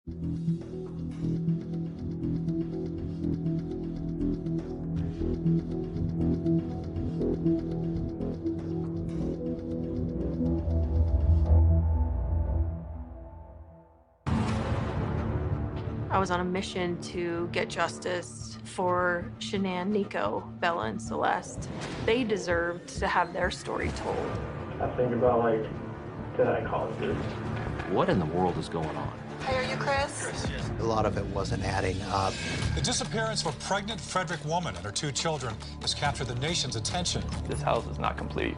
I was on a mission to get justice for Shanann, Nico, Bella, and Celeste. They deserved to have their story told. I think about, like, did I cause this? What in the world is going on? Hey, are you Chris? A lot of it wasn't adding up. The disappearance of a pregnant Frederick woman and her 2 children has captured the nation's attention. This house is not complete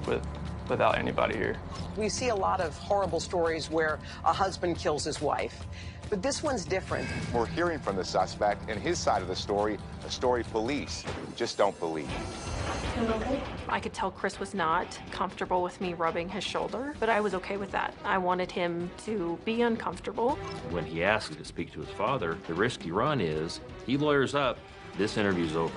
without anybody here. We see a lot of horrible stories where a husband kills his wife, but this one's different. We're hearing from the suspect and his side of the story, a story police just don't believe. I could tell Chris was not comfortable with me rubbing his shoulder, but I was okay with that. I wanted him to be uncomfortable. When he asks to speak to his father, the risk you run is he lawyers up, this interview's over.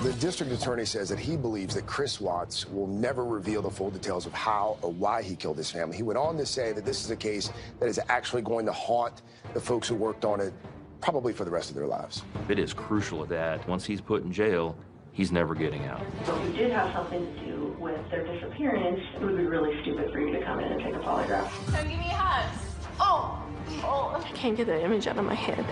The district attorney says that he believes that Chris Watts will never reveal the full details of how or why he killed his family. He went on to say that this is a case that is actually going to haunt the folks who worked on it probably for the rest of their lives. It is crucial that once he's put in jail, he's never getting out. So if it did have something to do with their disappearance, it would be really stupid for you to come in and take a polygraph. Come give me a hug. Oh. I can't get the image out of my head.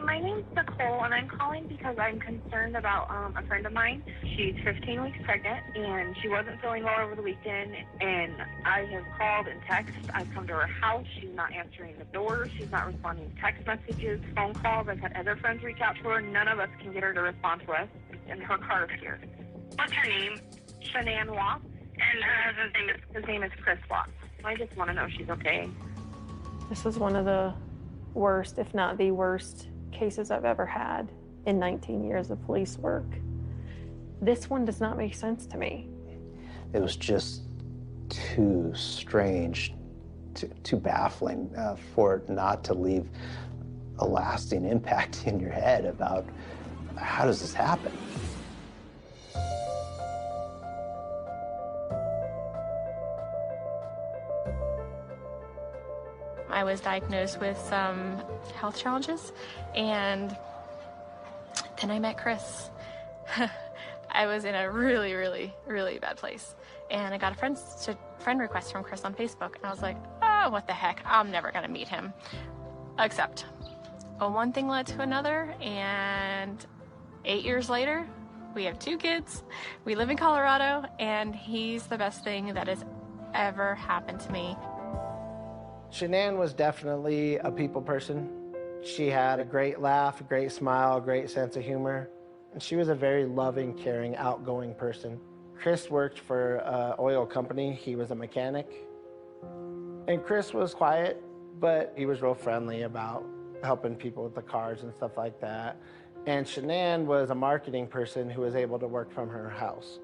My name's Nicole, and I'm calling because I'm concerned about a friend of mine. She's 15 weeks pregnant, and she wasn't feeling well over the weekend, and I have called and texted. I've come to her house. She's not answering the door. She's not responding to text messages, phone calls. I've had other friends reach out to her. None of us can get her to respond to us, and her car is here. What's her name? Shanann Watts. And her husband's name is? His name is Chris Watts. I just want to know if she's okay. This is one of the worst, if not the worst, cases I've ever had in 19 years of police work. This one does not make sense to me. It was just too strange, too baffling for it not to leave a lasting impact in your head about how does this happen? I was diagnosed with some health challenges, and then I met Chris. I was in a really, really, really bad place, and I got a friend request from Chris on Facebook, and I was like, oh, what the heck, I'm never gonna meet him. Except, one thing led to another, and 8 years later, we have 2 kids, we live in Colorado, and he's the best thing that has ever happened to me. Shanann was definitely a people person. She had a great laugh, a great smile, a great sense of humor. And she was a very loving, caring, outgoing person. Chris worked for an oil company. He was a mechanic. And Chris was quiet, but he was real friendly about helping people with the cars and stuff like that. And Shanann was a marketing person who was able to work from her house.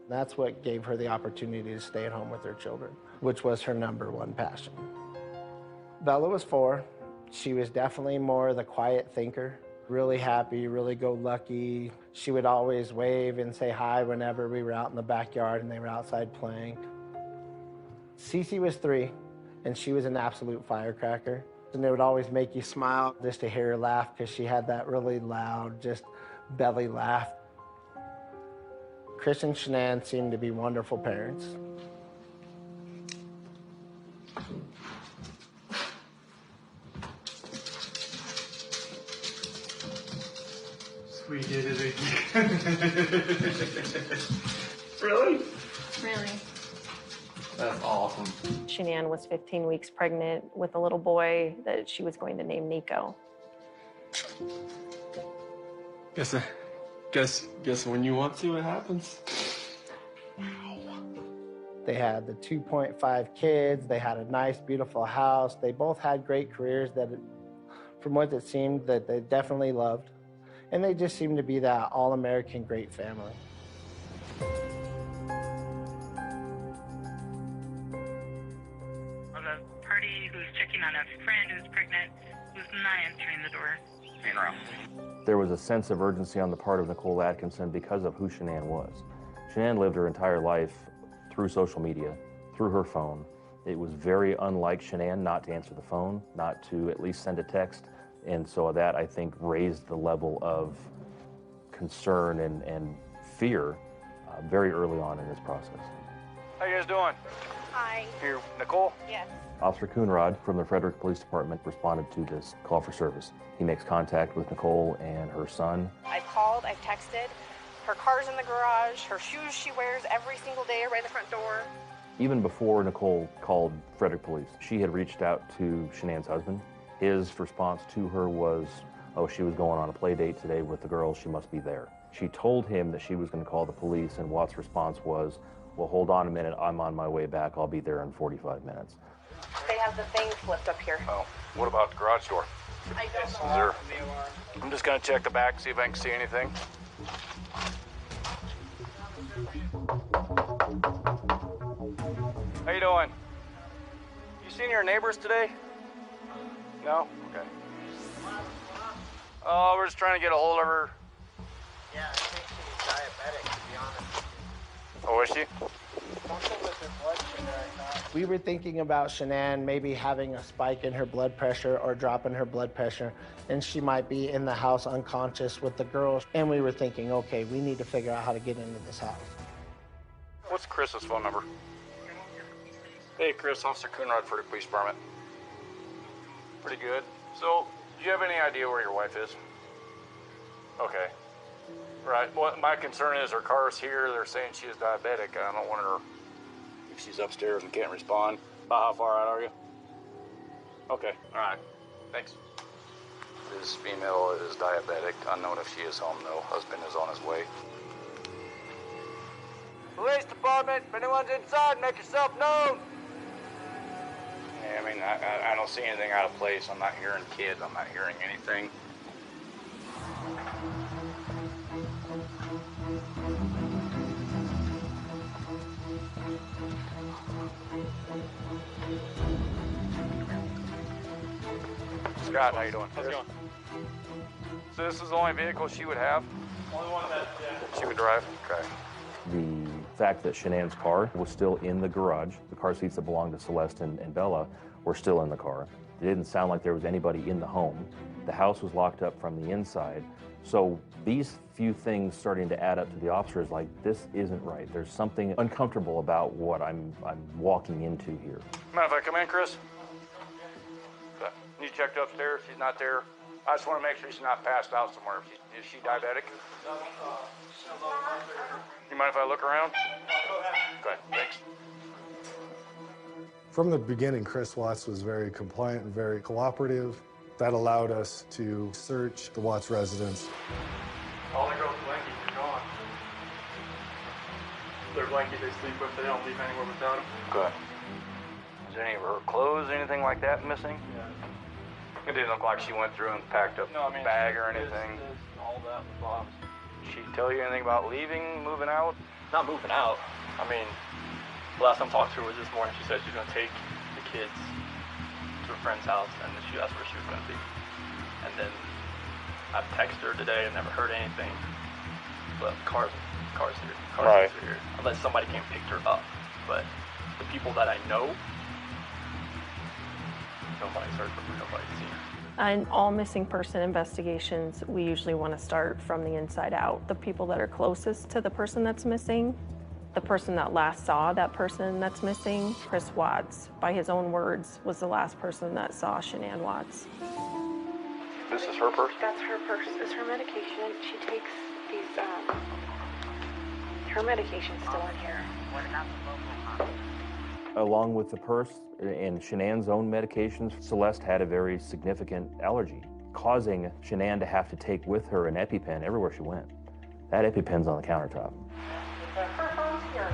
That's what gave her the opportunity to stay at home with her children, which was her #1 passion. Bella was 4. She was definitely more the quiet thinker, really happy, really go-lucky. She would always wave and say hi whenever we were out in the backyard and they were outside playing. Cece was 3, and she was an absolute firecracker. And it would always make you smile just to hear her laugh because she had that really loud, just belly laugh. Chris and Shanann seemed to be wonderful parents. We did it again. Really? Really. That's awesome. Shanann was 15 weeks pregnant with a little boy that she was going to name Nico. Guess when you want to, it happens. They had the 2.5 kids. They had a nice, beautiful house. They both had great careers that, from what it seemed, that they definitely loved. And they just seemed to be that all-American great family. who's checking on a friend who's pregnant, who's not answering the door. There was a sense of urgency on the part of Nicole Atkinson because of who Shanann was. Shanann lived her entire life through social media, through her phone. It was very unlike Shanann not to answer the phone, not to at least send a text. And so that, I think, raised the level of concern and fear very early on in this process. How you guys doing? Hi. Here, Nicole? Yes. Officer Coonrod from the Frederick Police Department responded to this call for service. He makes contact with Nicole and her son. I've called, I've texted. Her car's in the garage, her shoes she wears every single day right in the front door. Even before Nicole called Frederick Police, she had reached out to Shanann's husband. His response to her was, oh, she was going on a play date today with the girls, she must be there. She told him that she was going to call the police, and Watt's response was, well, hold on a minute, I'm on my way back, I'll be there in 45 minutes. They have the thing flipped up here. Oh, what about the garage door? I don't Is know. there... I'm just gonna check the back, see if I can see anything. How you doing? You seen your neighbors today? No? Okay. Oh, we're just trying to get a hold of her. Yeah, I think she's diabetic, to be honest. Oh, is she? Something with her blood sugar, I thought. We were thinking about Shanann maybe having a spike in her blood pressure or dropping her blood pressure, and she might be in the house unconscious with the girls. And we were thinking, okay, we need to figure out how to get into this house. What's Chris's phone number? Hey, Chris, Officer Coonrod for the police department. Pretty good. So, do you have any idea where your wife is? Okay. Right. Well, my concern is her car's here. They're saying she is diabetic. I don't want her if she's upstairs and can't respond. About how far out are you? Okay. All right. Thanks. This female is diabetic. Unknown if she is home, though. Husband is on his way. Police department, if anyone's inside, make yourself known. Yeah, I mean, I don't see anything out of place. I'm not hearing kids. I'm not hearing anything. Scott, how you doing? How's it going? So this is the only vehicle she would have? Only one that, yeah. She would drive? Okay. The fact that Shanann's car was still in the garage, the car seats that belonged to Celeste and Bella were still in the car. It didn't sound like there was anybody in the home. The house was locked up from the inside. So these few things starting to add up to the officers like, this isn't right. There's something uncomfortable about what I'm walking into here. Mind if I come in, Chris? Okay. You checked upstairs, she's not there. I just want to make sure she's not passed out somewhere. Is she diabetic? You mind if I look around? Okay, thanks. From the beginning, Chris Watts was very compliant and very cooperative. That allowed us to search the Watts residence. All the girls' blankets are gone. Their blanket they sleep with, they don't leave anywhere without them. Good. Is any of her clothes, anything like that missing? Yeah. It didn't look like she went through and packed a bag or anything. All that in the box. Did she tell you anything about leaving, moving out? Not moving out. I mean, the last time I talked to her was this morning. She said she's going to take the kids to a friend's house, and then she asked where she was going to be. And then I've texted her today and never heard anything. But car's here. Car's here. Unless somebody came and picked her up. But the people that I know, nobody's heard from her, nobody's seen her. In all missing person investigations, we usually want to start from the inside out. The people that are closest to the person that's missing, the person that last saw that person that's missing, Chris Watts, by his own words, was the last person that saw Shanann Watts. This is her purse? That's her purse. It's her medication. She takes these, her medication's still in here. Along with the purse and Shanann's own medications, Celeste had a very significant allergy, causing Shanann to have to take with her an EpiPen everywhere she went. That EpiPen's on the countertop. Her phone's here.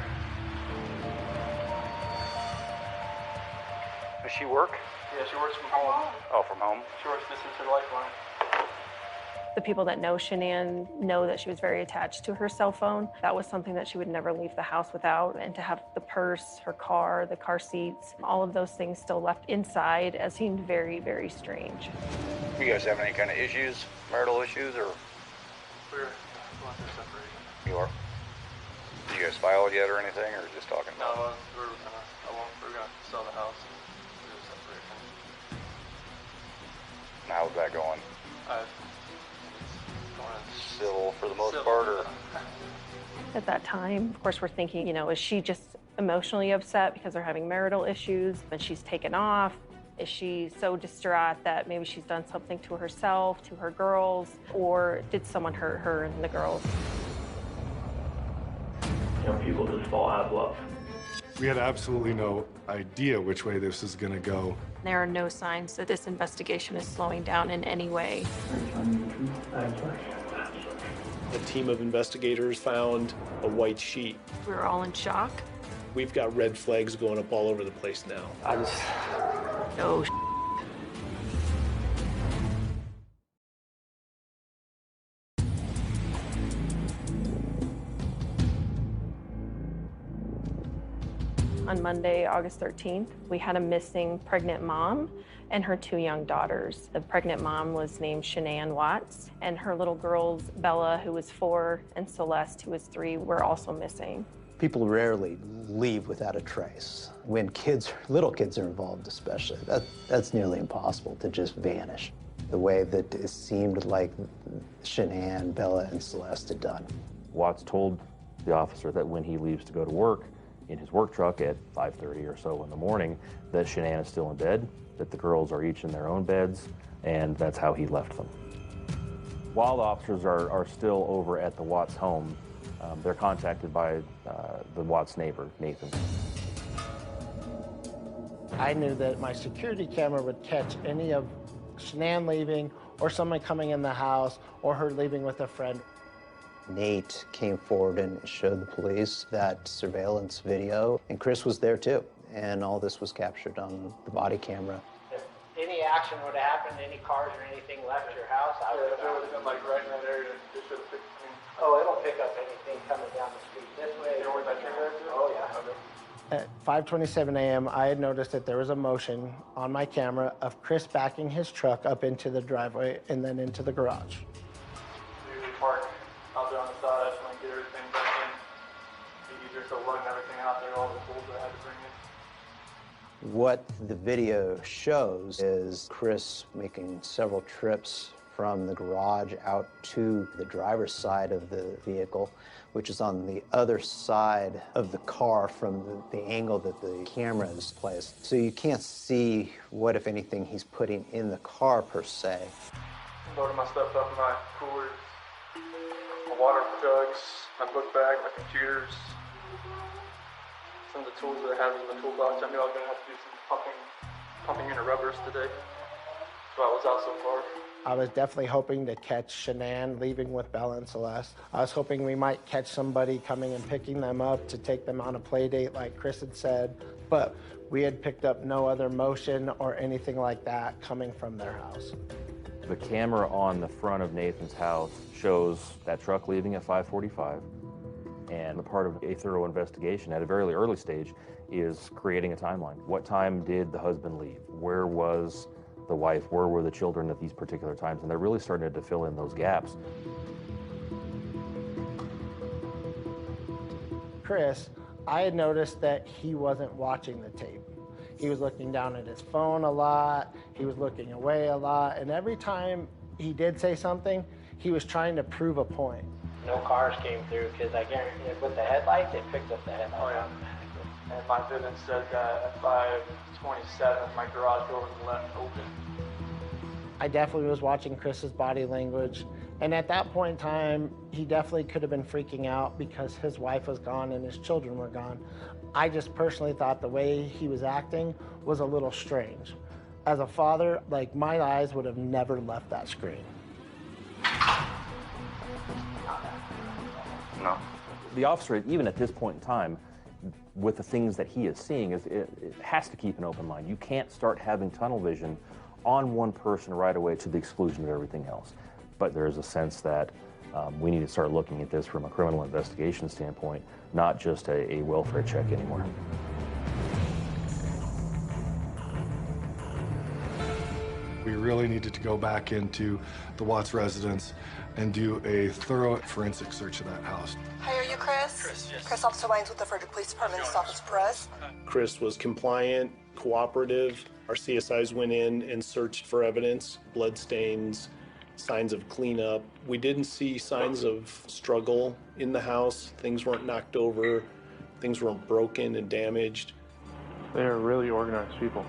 Does she work? Yeah, she works from home. Oh, from home? She works Distance to Lifeline. The people that know Shanann know that she was very attached to her cell phone. That was something that she would never leave the house without. And to have the purse, her car, the car seats, all of those things still left inside seemed very, very strange. You guys have any kind of issues, marital issues, or? We're going through separation. You are? Did you guys file it yet or anything, or just talking about it? No, we're gonna sell the house and do a separation. And how's that going? It's going Civil for the most part, or? At that time, of course, we're thinking, is she just emotionally upset because they're having marital issues and she's taken off? Is she so distraught that maybe she's done something to herself, to her girls, or did someone hurt her and the girls? People just fall out of love. We had absolutely no idea which way this is going to go. There are no signs that this investigation is slowing down in any way. A team of investigators found a white sheet. We were all in shock. We've got red flags going up all over the place now. Oh, On Monday, August 13th, we had a missing pregnant mom and her 2 young daughters. The pregnant mom was named Shanann Watts, and her little girls, Bella, who was 4, and Celeste, who was 3, were also missing. People rarely leave without a trace. When little kids are involved especially, that's nearly impossible to just vanish the way that it seemed like Shanann, Bella, and Celeste had done. Watts told the officer that when he leaves to go to work in his work truck at 5:30 or so in the morning, that Shanann is still in bed, that the girls are each in their own beds, and that's how he left them. While the officers are still over at the Watts home, they're contacted by the Watts neighbor, Nathan. I knew that my security camera would catch any of Shanann leaving or someone coming in the house or her leaving with a friend. Nate came forward and showed the police that surveillance video, and Chris was there too. And all this was captured on the body camera. If any action would have happened, any cars or anything left your house, I would have. If it would have been like right in that area, it should have picked me. Oh, it'll pick up anything coming down the street this way. You know where that trigger is? Oh, yeah. At 5:27 a.m., I had noticed that there was a motion on my camera of Chris backing his truck up into the driveway and then into the garage. Usually park out there on the side and get everything back in. It'd be easier to run everything out there, all the tools that I had to bring in. What the video shows is Chris making several trips from the garage out to the driver's side of the vehicle, which is on the other side of the car from the angle that the camera is placed. So you can't see what, if anything, he's putting in the car per se. Loading my stuff up in my coolers, my water jugs, my book bag, my computers, some of the tools that I have in the toolbox. I knew I was going to have to do some pumping into rubbers today. That's why I was out so far. I was definitely hoping to catch Shanann leaving with Bella and Celeste. I was hoping we might catch somebody coming and picking them up to take them on a play date like Chris had said, but we had picked up no other motion or anything like that coming from their house. The camera on the front of Nathan's house shows that truck leaving at 5:45, and a part of a thorough investigation at a very early stage is creating a timeline. What time did the husband leave? Where was the wife? Where were the children at these particular times? And they're really starting to fill in those gaps. Chris, I had noticed that he wasn't watching the tape. He was looking down at his phone a lot, he was looking away a lot, and every time he did say something, he was trying to prove a point. No cars came through because I guarantee with the headlights, it picked up the headlights. Oh, yeah. And my vision said that at 5:27, my garage door was left open. I definitely was watching Chris's body language, and at that point in time, he definitely could have been freaking out because his wife was gone and his children were gone. I just personally thought the way he was acting was a little strange. As a father, like, my eyes would have never left that screen. No. The officer, even at this point in time, with the things that he is seeing, it has to keep an open mind. You can't start having tunnel vision on one person right away to the exclusion of everything else. But there is a sense that we need to start looking at this from a criminal investigation standpoint, not just a welfare check anymore. We really needed to go back into the Watts residence and do a thorough forensic search of that house. Hi, are you Chris? Chris, yes. Chris, Officer Lyons with the Frederick Police Department. This is Officer Perez. Chris was compliant, cooperative. Our CSIs went in and searched for evidence, blood stains, signs of cleanup. We didn't see signs of struggle in the house. Things weren't knocked over. Things weren't broken and damaged. They are really organized people.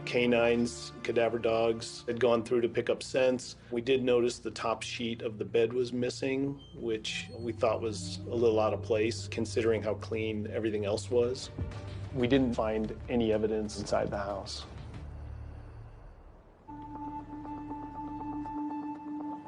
Canines, cadaver dogs had gone through to pick up scents. We did notice the top sheet of the bed was missing, which we thought was a little out of place considering how clean everything else was. We didn't find any evidence inside the house.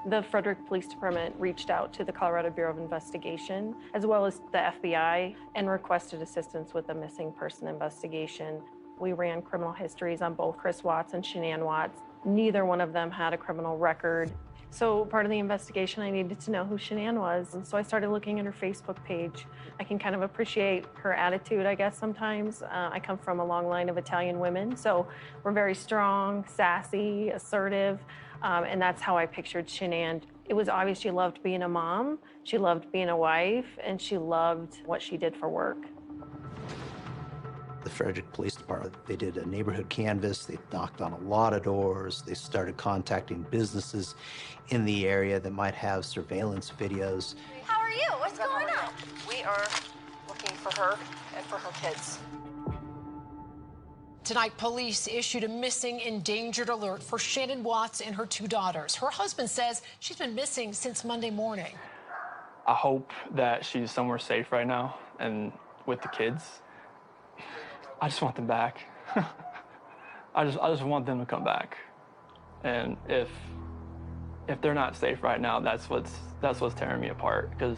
The Frederick Police Department reached out to the Colorado Bureau of Investigation, as well as the FBI, and requested assistance with the missing person investigation. We ran criminal histories on both Chris Watts and Shanann Watts. Neither one of them had a criminal record. So part of the investigation, I needed to know who Shanann was. And so I started looking at her Facebook page. I can kind of appreciate her attitude, I guess, sometimes. I come from a long line of Italian women, so we're very strong, sassy, assertive. And that's how I pictured Shanann. It was obvious she loved being a mom, she loved being a wife, and she loved what she did for work. The Frederick Police Department, they did a neighborhood canvass. They knocked on a lot of doors. They started contacting businesses in the area that might have surveillance videos. How are you? What's going on? We are looking for her and for her kids. Tonight, police issued a missing endangered alert for Shanann Watts and her 2 daughters. Her husband says she's been missing since Monday morning. I hope that she's somewhere safe right now and with the kids. I just want them back. I just want them to come back. And if they're not safe right now, that's what's tearing me apart. Because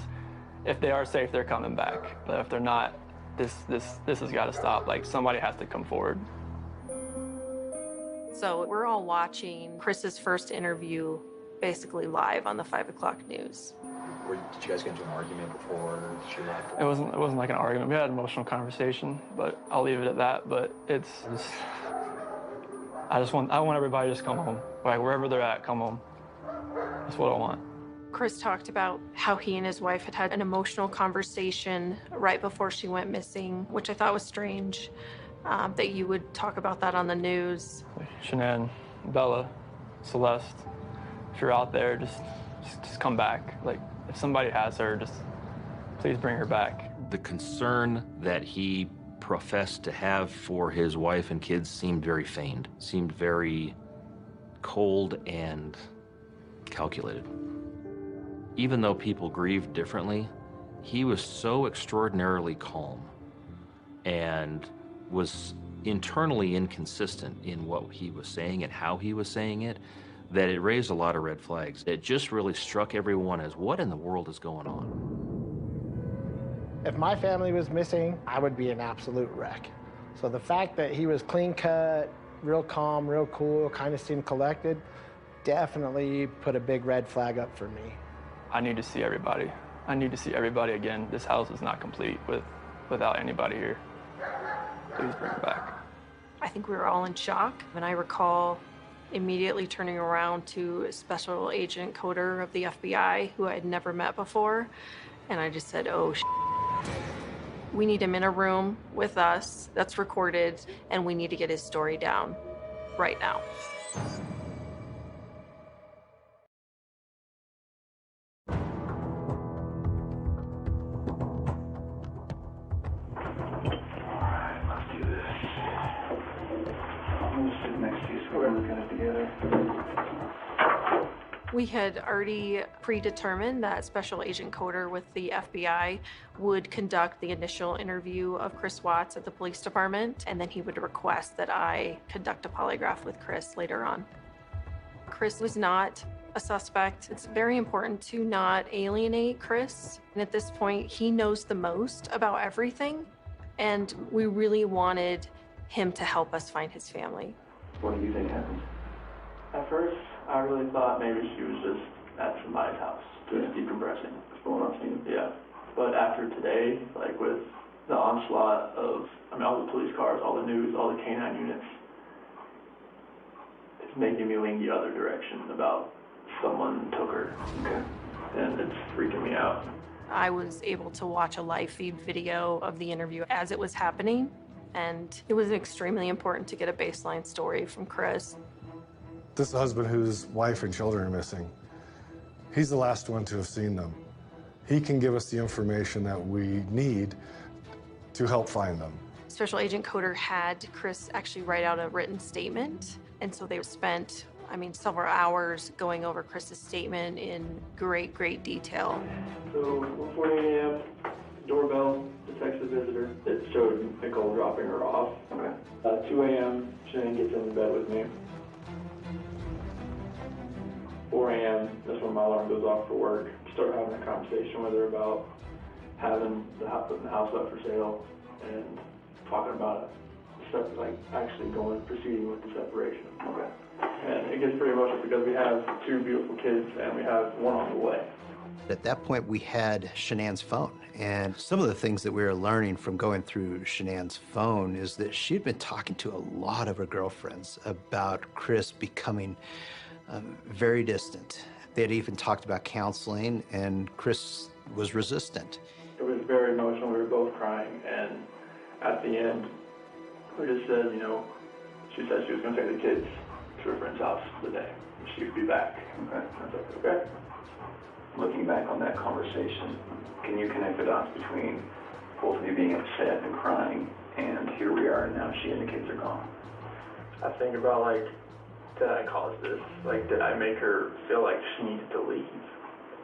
if they are safe, they're coming back. But if they're not, this has got to stop. Like, somebody has to come forward. So we're all watching Chris's first interview basically live on the 5 o'clock news. Did you guys get into an argument before she left? It wasn't like an argument. We had an emotional conversation, but I'll leave it at that. But it's just, I want everybody to just come home. Like, wherever they're at, come home. That's what I want. Chris talked about how he and his wife had an emotional conversation right before she went missing, which I thought was strange, that you would talk about that on the news. Shanann, Bella, Celeste, if you're out there, just come back. Like, if somebody has her, just please bring her back. The concern that he professed to have for his wife and kids seemed very feigned, seemed very cold and calculated. Even though people grieved differently, he was so extraordinarily calm and was internally inconsistent in what he was saying and how he was saying it, that it raised a lot of red flags. It just really struck everyone as, what in the world is going on? If my family was missing, I would be an absolute wreck. So the fact that he was clean cut, real calm, real cool, kind of seemed collected, definitely put a big red flag up for me. I need to see everybody. I need to see everybody again. This house is not complete without anybody here. Please bring her back. I think we were all in shock, and I recall immediately turning around to Special Agent Coder of the FBI, who I had never met before, and I just said, oh, we need him in a room with us that's recorded, and we need to get his story down right now. We had already predetermined that Special Agent Coder with the FBI would conduct the initial interview of Chris Watts at the police department, and then he would request that I conduct a polygraph with Chris later on. Chris was not a suspect. It's very important to not alienate Chris. And at this point, he knows the most about everything, and we really wanted him to help us find his family. What do you think happened? At first, I really thought maybe she was just at somebody's house, just decompressing. What's going on, Steve? Yeah. But after today, like with the onslaught of, all the police cars, all the news, all the K-9 units, it's making me lean the other direction about someone took her. Okay. And it's freaking me out. I was able to watch a live feed video of the interview as it was happening, and it was extremely important to get a baseline story from Chris. This husband whose wife and children are missing, he's the last one to have seen them. He can give us the information that we need to help find them. Special Agent Coder had Chris actually write out a written statement, and so they spent, several hours going over Chris's statement in great, great detail. So, 1:40 a.m., doorbell detects a visitor. It showed Nicole dropping her off. Okay. 2 a.m., Shanann gets in bed with me. 4 a.m., that's when my alarm goes off for work. Start having a conversation with her about having the house up for sale and talking about it, actually proceeding with the separation. Okay. And it gets pretty emotional because we have 2 beautiful kids and we have 1 on the way. At that point, we had Shanann's phone. And some of the things that we were learning from going through Shanann's phone is that she'd been talking to a lot of her girlfriends about Chris becoming very distant. They had even talked about counseling, and Chris was resistant. It was very emotional. We were both crying. And at the end, we just said, she said she was going to take the kids to her friend's house today. And she would be back. Okay. I was like, okay. Looking back on that conversation, can you connect the dots between both of you being upset and crying, and here we are, and now she and the kids are gone? I think about, did I cause this? Did I make her feel like she needed to leave?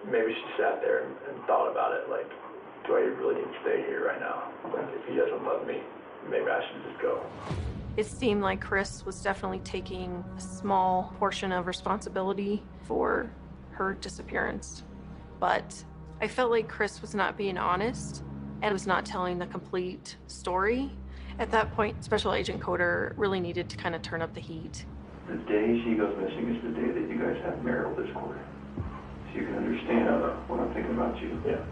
Maybe she sat there and thought about it, do I really need to stay here right now? If he doesn't love me, maybe I should just go. It seemed like Chris was definitely taking a small portion of responsibility for her disappearance. But I felt like Chris was not being honest and was not telling the complete story. At that point, Special Agent Coder really needed to kind of turn up the heat. The day she goes missing is the day that you guys have marital discord. So you can understand what I'm thinking about you. Yeah.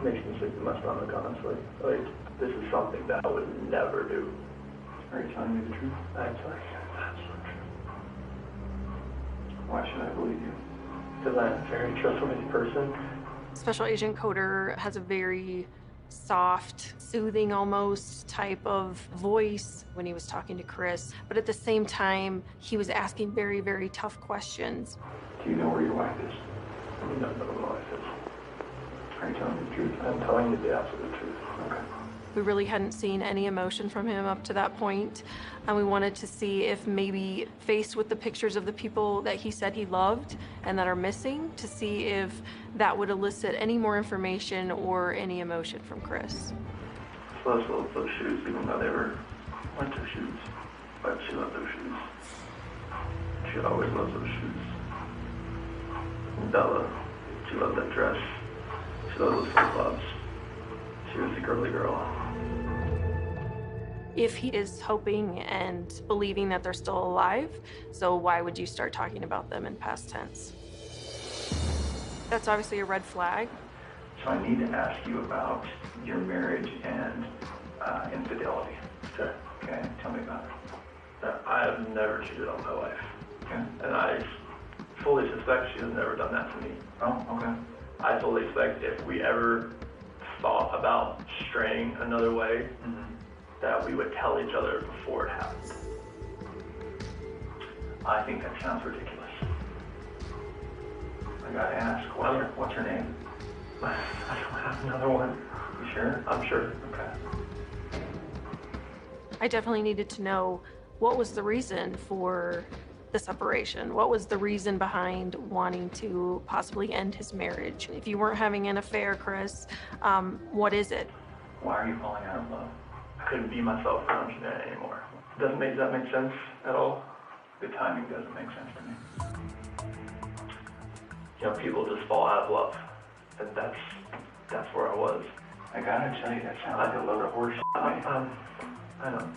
It makes me sick to my stomach, honestly. This is something that I would never do. Are you telling me the truth? I'm telling you the absolute truth. Why should I believe you? Because I'm a very trustworthy person. Special Agent Coder has a very soft, soothing almost type of voice when he was talking to Chris. But at the same time, he was asking very, very tough questions. Do you know where your wife is? I don't know where my wife is. Are you telling me the truth? I'm telling you the absolute truth. Okay. We really hadn't seen any emotion from him up to that point, and we wanted to see if maybe faced with the pictures of the people that he said he loved and that are missing, to see if that would elicit any more information or any emotion from Chris. She loves those shoes, even though they were winter shoes, but she loved those shoes. She always loves those shoes. And Bella, she loved that dress. She loved those flip-flops. She was a girly girl. If he is hoping and believing that they're still alive, so why would you start talking about them in past tense? That's obviously a red flag. So I need to ask you about your marriage and infidelity. Okay. Okay, tell me about it. I have never cheated on my wife. Okay. And I fully suspect she has never done that to me. Oh, okay. I fully expect if we ever thought about straying another way, that we would tell each other before it happened. I think that sounds ridiculous. I gotta ask, what's her name? I don't have another one. You sure? I'm sure. Okay. I definitely needed to know what was the reason for the separation. What was the reason behind wanting to possibly end his marriage? If you weren't having an affair, Chris, what is it? Why are you falling out of love? I couldn't be myself around Shanann anymore. Does that make sense at all? The timing doesn't make sense to me. People just fall out of love. And that's where I was. I gotta tell you, that sounds like a load of horse shit. I know.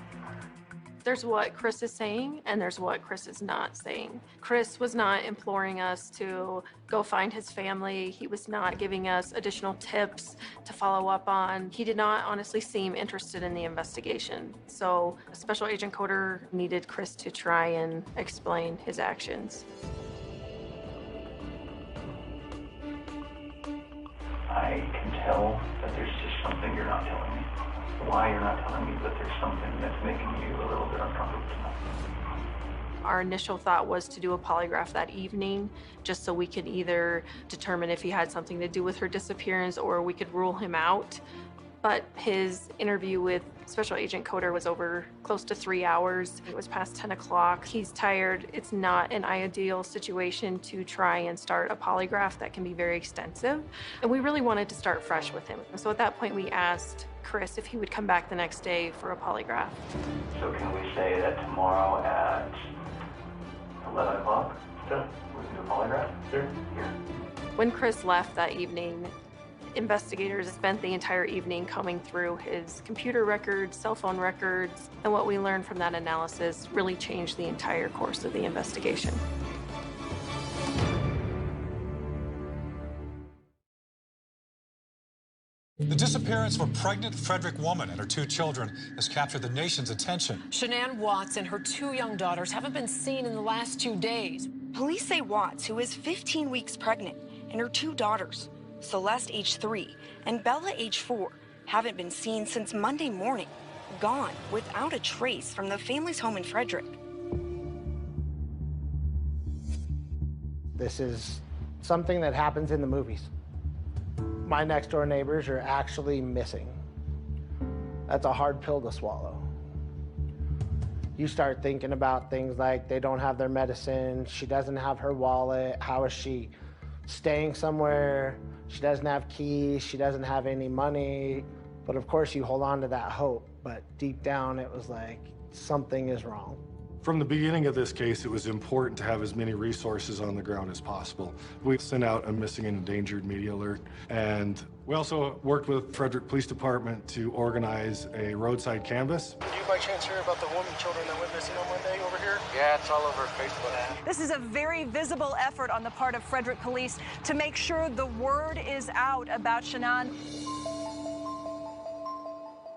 There's what Chris is saying, and there's what Chris is not saying. Chris was not imploring us to go find his family. He was not giving us additional tips to follow up on. He did not honestly seem interested in the investigation. So Special Agent Coder needed Chris to try and explain his actions. I can tell that there's just something you're not telling me. Why you're not telling me, but there's something that's making you a little bit uncomfortable tonight. Our initial thought was to do a polygraph that evening, just so we could either determine if he had something to do with her disappearance or we could rule him out. But his interview with Special Agent Coder was over close to 3 hours. It was past 10 o'clock. He's tired. It's not an ideal situation to try and start a polygraph that can be very extensive. And we really wanted to start fresh with him. So at that point, we asked Chris if he would come back the next day for a polygraph. So can we say that tomorrow at 11 o'clock? Sure. We can do a polygraph? Sure. Here. When Chris left that evening, investigators spent the entire evening combing through his computer records, cell phone records, and what we learned from that analysis really changed the entire course of the investigation. The disappearance of a pregnant Frederick woman and her 2 children has captured the nation's attention. Shanann Watts and her 2 young daughters haven't been seen in the last 2 days. Police say Watts, who is 15 weeks pregnant, and her 2 daughters, Celeste, age 3, and Bella, age 4, haven't been seen since Monday morning, gone without a trace from the family's home in Frederick. This is something that happens in the movies. My next door neighbors are actually missing. That's a hard pill to swallow. You start thinking about things like they don't have their medicine, she doesn't have her wallet, how is she staying somewhere? She doesn't have keys, she doesn't have any money. But of course you hold on to that hope, but deep down it was like, something is wrong. From the beginning of this case, it was important to have as many resources on the ground as possible. We sent out a missing and endangered media alert, and we also worked with Frederick Police Department to organize a roadside canvass. Did you by chance hear about the woman children that went missing on Monday over here? Yeah, it's all over Facebook. This is a very visible effort on the part of Frederick Police to make sure the word is out about Shanann.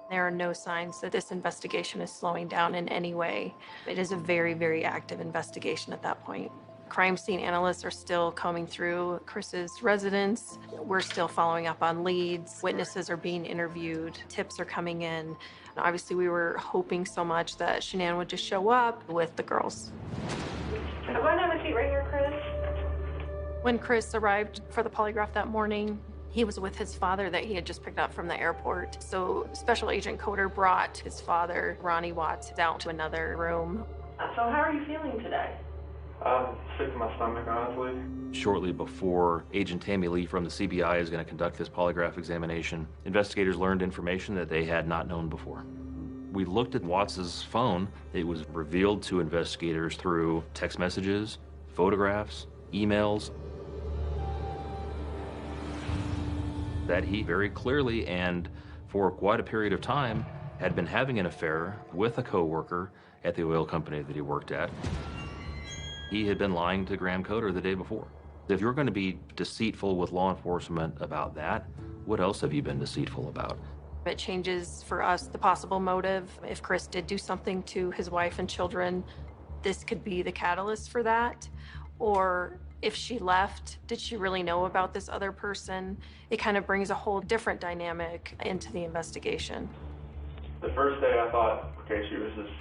There are no signs that this investigation is slowing down in any way. It is a very, very active investigation at that point. Crime scene analysts are still combing through Chris's residence. We're still following up on leads. Witnesses are being interviewed. Tips are coming in. And obviously, we were hoping so much that Shanann would just show up with the girls. Go ahead and have a seat right here, Chris. When Chris arrived for the polygraph that morning, he was with his father that he had just picked up from the airport. So Special Agent Coder brought his father, Ronnie Watts, out to another room. So how are you feeling today? Sick to my stomach, honestly. Shortly before Agent Tammy Lee from the CBI is going to conduct this polygraph examination, investigators learned information that they had not known before. We looked at Watts's phone. It was revealed to investigators through text messages, photographs, emails, that he very clearly and for quite a period of time had been having an affair with a co-worker at the oil company that he worked at. He had been lying to Graham Coder the day before. If you're going to be deceitful with law enforcement about that, what else have you been deceitful about? It changes for us the possible motive. If Chris did do something to his wife and children, this could be the catalyst for that. Or if she left, did she really know about this other person? It kind of brings a whole different dynamic into the investigation. The first day I thought, okay, she was just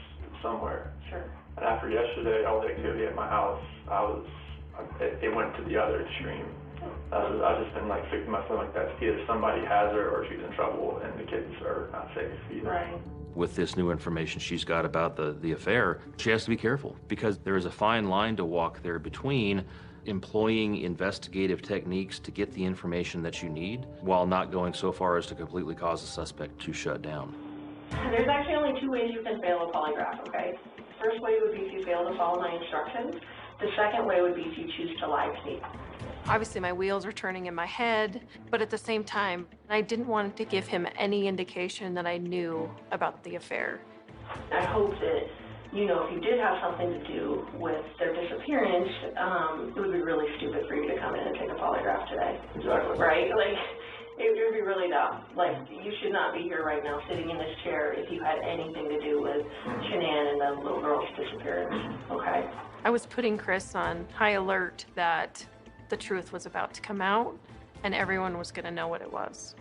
somewhere. Sure. And after yesterday, all the activity at my house, it went to the other extreme. I've just been like sick to my stomach that either somebody has her or she's in trouble and the kids are not safe either. Right. With this new information she's got about the affair, she has to be careful because there is a fine line to walk there between employing investigative techniques to get the information that you need while not going so far as to completely cause the suspect to shut down. There's actually only 2 ways you can fail a polygraph, okay? First way would be if you fail to follow my instructions. The second way would be if you choose to lie to me. Obviously, my wheels are turning in my head, but at the same time, I didn't want to give him any indication that I knew about the affair. I hope that you know, if you did have something to do with their disappearance, it would be really stupid for you to come in and take a polygraph today. Exactly. Right? Like, it would be really dumb. Like, you should not be here right now sitting in this chair if you had anything to do with Shanann and the little girl's disappearance, okay? I was putting Chris on high alert that the truth was about to come out and everyone was gonna know what it was.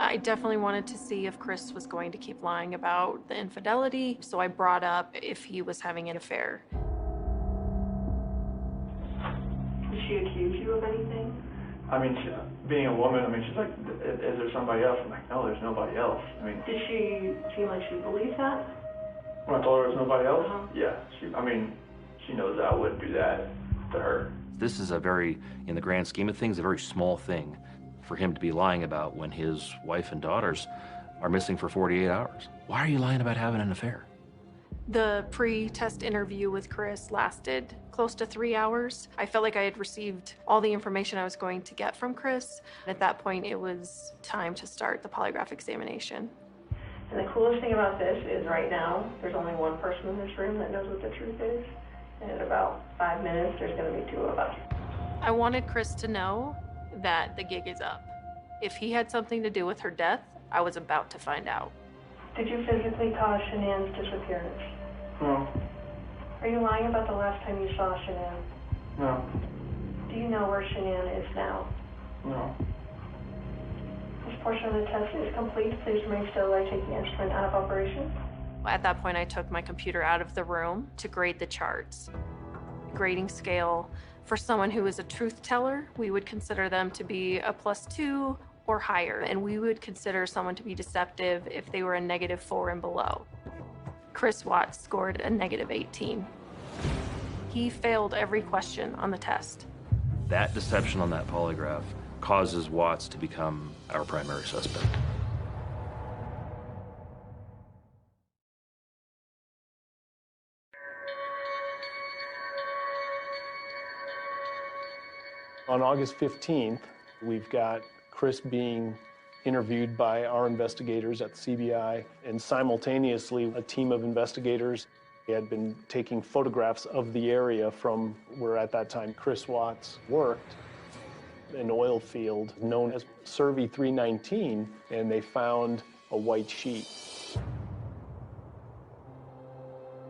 I definitely wanted to see if Chris was going to keep lying about the infidelity, so I brought up if he was having an affair. Did she accuse you of anything? I mean, being a woman, I mean, she's like, is there somebody else? I'm like, no, there's nobody else. I mean, Did she seem like she believed that? when I told her there's nobody else, yeah, she knows that I wouldn't do that to her. This is a very, in the grand scheme of things, a very small thing for him to be lying about when his wife and daughters are missing for 48 hours. Why are you lying about having an affair? The pre-test interview with Chris lasted close to 3 hours. I felt like I had received all the information I was going to get from Chris. At that point, it was time to start the polygraph examination. And the coolest thing about this is right now, there's only one person in this room that knows what the truth is. And in about 5 minutes, there's gonna be 2 of us. I wanted Chris to know that the gig is up. If he had something to do with her death, I was about to find out. Did you physically cause Shanann's disappearance? No. Are you lying about the last time you saw Shanann? No. Do you know where Shanann is now? No. This portion of the test is complete. Please remain still while I take the instrument out of operation. At that point, I took my computer out of the room to grade the charts. Grading scale, for someone who is a truth teller, we would consider them to be a +2 or higher, and we would consider someone to be deceptive if they were a -4 and below. Chris Watts scored a -18. He failed every question on the test. That deception on that polygraph causes Watts to become our primary suspect. On August 15th, we've got Chris being interviewed by our investigators at the CBI, and simultaneously a team of investigators had been taking photographs of the area from where at that time Chris Watts worked, an oil field known as Survey 319, and they found a white sheet.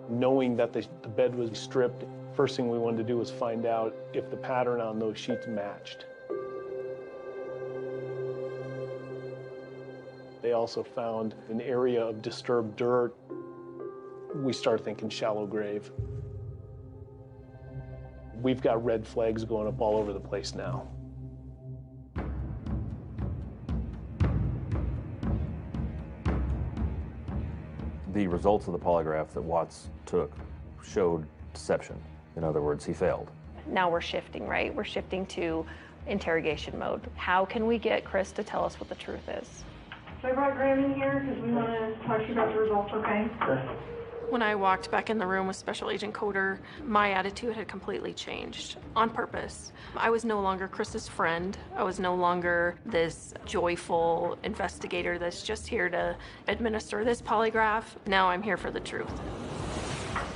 Knowing that the bed was stripped, first thing we wanted to do was find out if the pattern on those sheets matched. They also found an area of disturbed dirt. We started thinking shallow grave. We've got red flags going up all over the place now. The results of the polygraph that Watts took showed deception. In other words, he failed. Now we're shifting, right? We're shifting to interrogation mode. How can we get Chris to tell us what the truth is? So I brought Graham in here because we want to talk to you about the results, okay? Sure. When I walked back in the room with Special Agent Coder, my attitude had completely changed on purpose. I was no longer Chris's friend. I was no longer this joyful investigator that's just here to administer this polygraph. Now I'm here for the truth.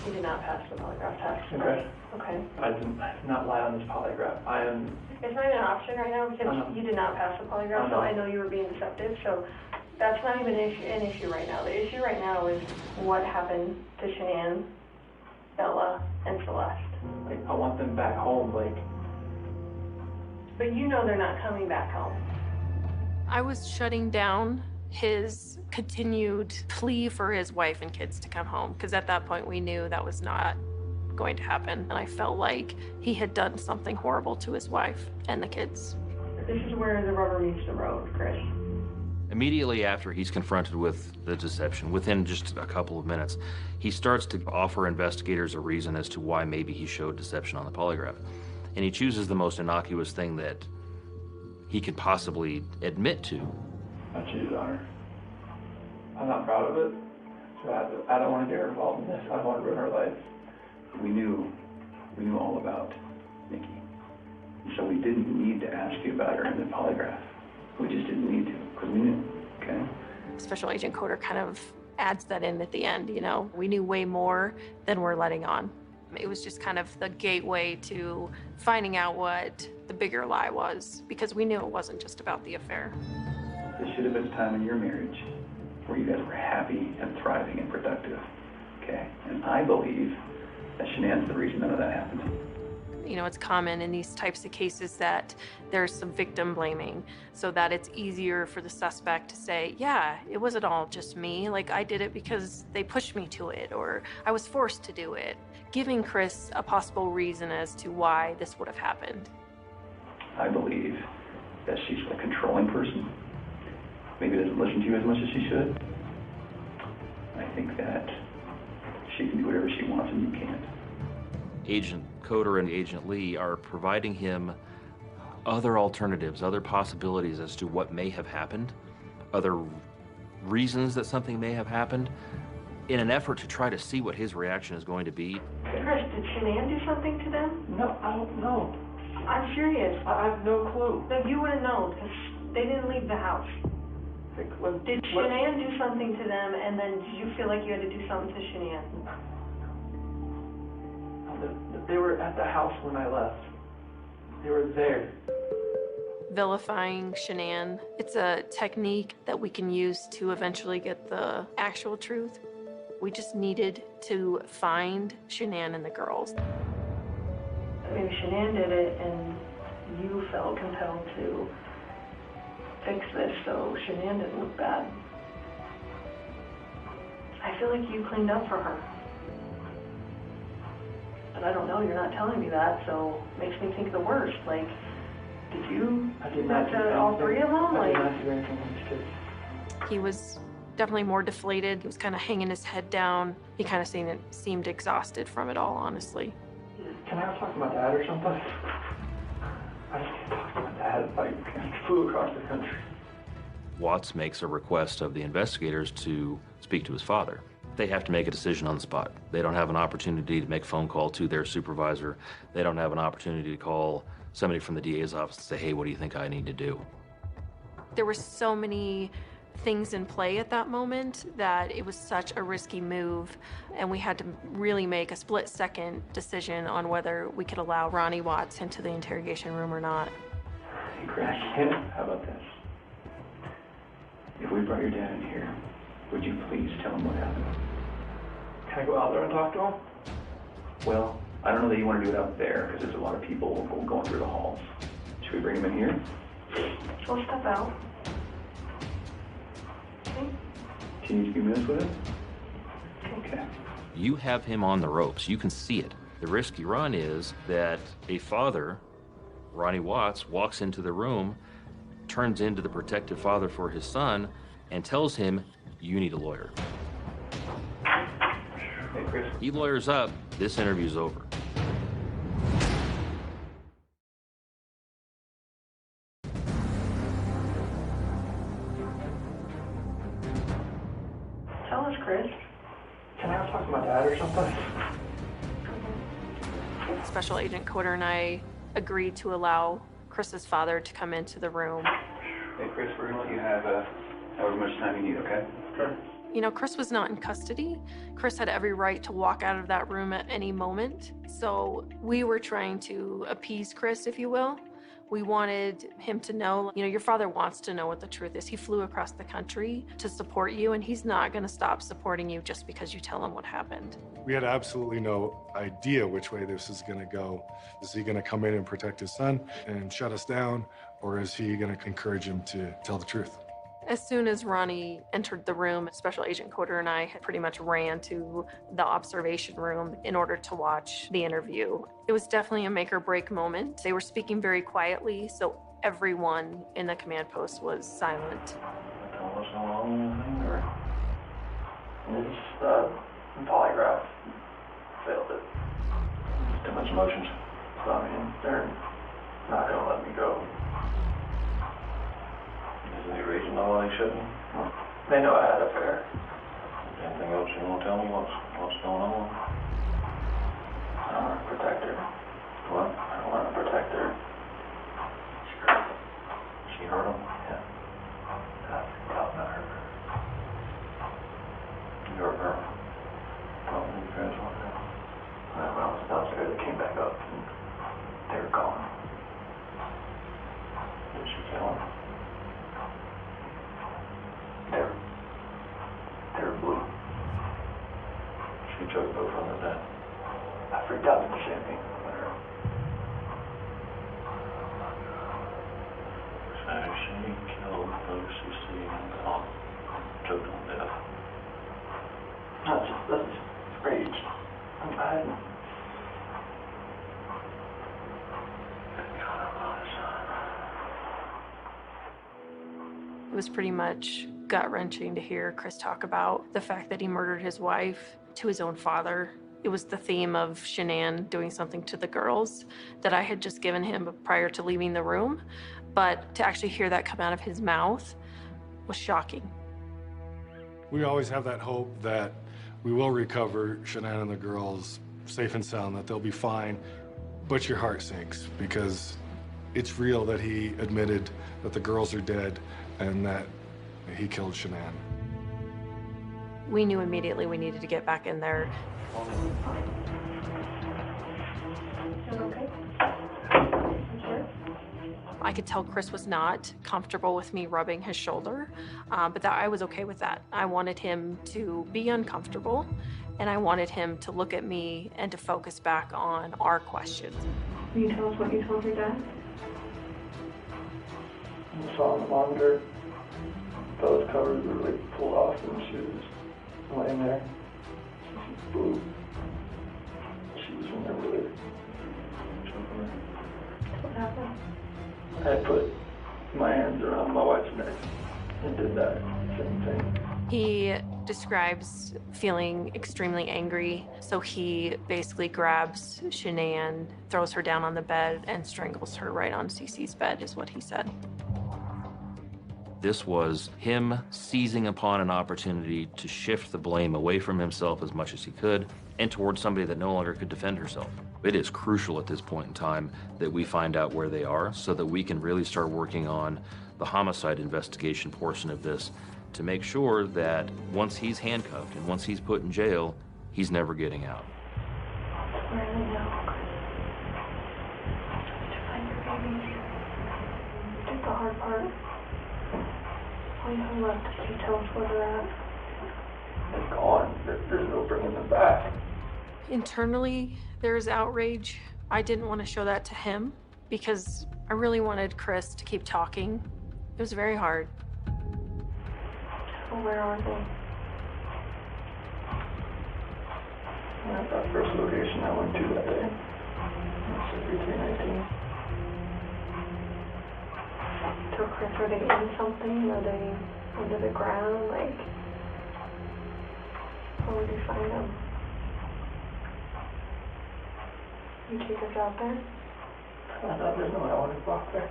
You did not pass the polygraph test. Okay. Okay. I did not lie on this polygraph. I am. It's not even an option right now because you did not pass the polygraph, so I know you were being deceptive. So that's not even an issue right now. The issue right now is what happened to Shanann, Bella, and Celeste. Like, I want them back home, like. But you know they're not coming back home. I was shutting down his continued plea for his wife and kids to come home, because at that point we knew that was not going to happen. And I felt like he had done something horrible to his wife and the kids. This is where the rubber meets the road, Chris. Immediately after he's confronted with the deception, within just a couple of minutes, he starts to offer investigators a reason as to why maybe he showed deception on the polygraph. And he chooses the most innocuous thing that he could possibly admit to. I choose honor. I'm not proud of it, so I don't want to get her involved in this. I don't want to ruin her life. We knew all about Nikki. So we didn't need to ask you about her in the polygraph. We just didn't need to, because we knew, okay? Special Agent Coder kind of adds that in at the end, you know. We knew way more than we're letting on. It was just kind of the gateway to finding out what the bigger lie was, because we knew it wasn't just about the affair. This should have been a time in your marriage where you guys were happy and thriving and productive, okay? And I believe that Shanann's the reason none of that happened. You know, it's common in these types of cases that there's some victim blaming, so that it's easier for the suspect to say, yeah, it wasn't all just me. Like, I did it because they pushed me to it, or I was forced to do it, giving Chris a possible reason as to why this would have happened. I believe that she's a controlling person. Maybe doesn't listen to you as much as she should. I think that she can do whatever she wants and you can't. Agent Coder and Agent Lee are providing him other alternatives, other possibilities as to what may have happened, other reasons that something may have happened, in an effort to try to see what his reaction is going to be. Chris, did Shanann do something to them? No, I don't know. I'm serious. I have no clue. No, you would have known, because they didn't leave the house. Did Shanann do something to them, and then did you feel like you had to do something to Shanann? They were at the house when I left. They were there. Vilifying Shanann, it's a technique that we can use to eventually get the actual truth. We just needed to find Shanann and the girls. Maybe Shanann did it, and you felt compelled to fix this so Shanann didn't look bad. I feel like you cleaned up for her. But I don't know, you're not telling me that, so it makes me think the worst. Like, did you do that to all three of them? I did not do anything with these kids. He was definitely more deflated. He was kind of hanging his head down. He kind of seemed exhausted from it all, honestly. Can I talk to my dad or something? I just can't talk to my dad. Like, I flew across the country. Watts makes a request of the investigators to speak to his father. They have to make a decision on the spot. They don't have an opportunity to make a phone call to their supervisor. They don't have an opportunity to call somebody from the DA's office and say, hey, what do you think I need to do? There were so many things in play at that moment that it was such a risky move, and we had to really make a split-second decision on whether we could allow Ronnie Watts into the interrogation room or not. Hey, Greg, how about this? If we brought your dad in here, would you please tell him what happened? Can I go out there and talk to him? Well, I don't know that you want to do it out there, because there's a lot of people going through the halls. Should we bring him in here? We'll step out. Okay. Can you 2 minutes with him? Okay. You have him on the ropes. You can see it. The risk you run is that a father, Ronnie Watts, walks into the room, turns into the protective father for his son, and tells him, you need a lawyer. Hey, Chris. He lawyers up, this interview's over. Tell us, Chris. Can I talk to my dad or something? Special Agent Coder and I agreed to allow Chris's father to come into the room. Hey, Chris, we're going to let you have however much time you need, okay? Sure. You know, Chris was not in custody. Chris had every right to walk out of that room at any moment. So we were trying to appease Chris, if you will. We wanted him to know, you know, your father wants to know what the truth is. He flew across the country to support you, and he's not going to stop supporting you just because you tell him what happened. We had absolutely no idea which way this is going to go. Is he going to come in and protect his son and shut us down, or is he going to encourage him to tell the truth? As soon as Ronnie entered the room, Special Agent Coder and I had pretty much ran to the observation room in order to watch the interview. It was definitely a make or break moment. They were speaking very quietly, so everyone in the command post was silent. What's going on? It's polygraph. Failed it. Too much emotions. So, I mean, they're not going to let me go. Is there any reason why they shouldn't? They know I had an affair. Anything else you want to tell me? What's going on? I want to protect her. What? I want to protect her. She hurt him? Yeah. I thought that hurt her. blue. She took over from that. I freaked out at the same thing. She killed Lucy and choked on death. That's just rage. I'm mad. It was pretty much gut-wrenching to hear Chris talk about the fact that he murdered his wife to his own father. It was the theme of Shanann doing something to the girls that I had just given him prior to leaving the room. But to actually hear that come out of his mouth was shocking. We always have that hope that we will recover Shanann and the girls safe and sound, that they'll be fine. But your heart sinks because it's real that he admitted that the girls are dead and that he killed Shanann. We knew immediately we needed to get back in there. Okay. I could tell Chris was not comfortable with me rubbing his shoulder, but that I was okay with that. I wanted him to be uncomfortable, and I wanted him to look at me and to focus back on our questions. Can you tell us what you told your dad? I saw on the monitor, those covers were like pulled off and she was laying there. She's blue. She was in there with her. What happened? I put my hands around my wife's neck and did that same thing. He describes feeling extremely angry, so he basically grabs Shanann, throws her down on the bed, and strangles her right on Cece's bed, is what he said. This was him seizing upon an opportunity to shift the blame away from himself as much as he could and towards somebody that no longer could defend herself. It is crucial at this point in time that we find out where they are so that we can really start working on the homicide investigation portion of this to make sure that once he's handcuffed and once he's put in jail, he's never getting out. Where are they now? To find your babies. It's the hard part. We have left. Can you tell us where they're at? They're gone. There's no bringing them back. Internally, there's outrage. I didn't want to show that to him because I really wanted Chris to keep talking. It was very hard. Well, where are they? At that first location I went to that day. It's 319. So, Chris, are they in something? Are they under the ground? Like, how would you find them? You take us out there? I thought there's no way I want to walk there.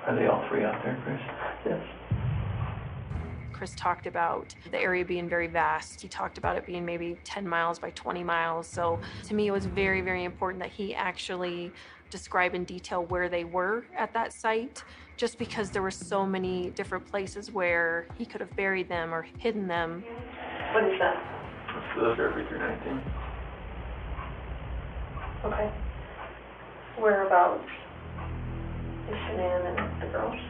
Are they all three out there, Chris? Yes. Chris talked about the area being very vast. He talked about it being maybe 10 miles by 20 miles. So to me, it was very, very important that he actually describe in detail where they were at that site, just because there were so many different places where he could have buried them or hidden them. What is that? It's the Fairview 319. Okay. Whereabouts is Shanann and the girls?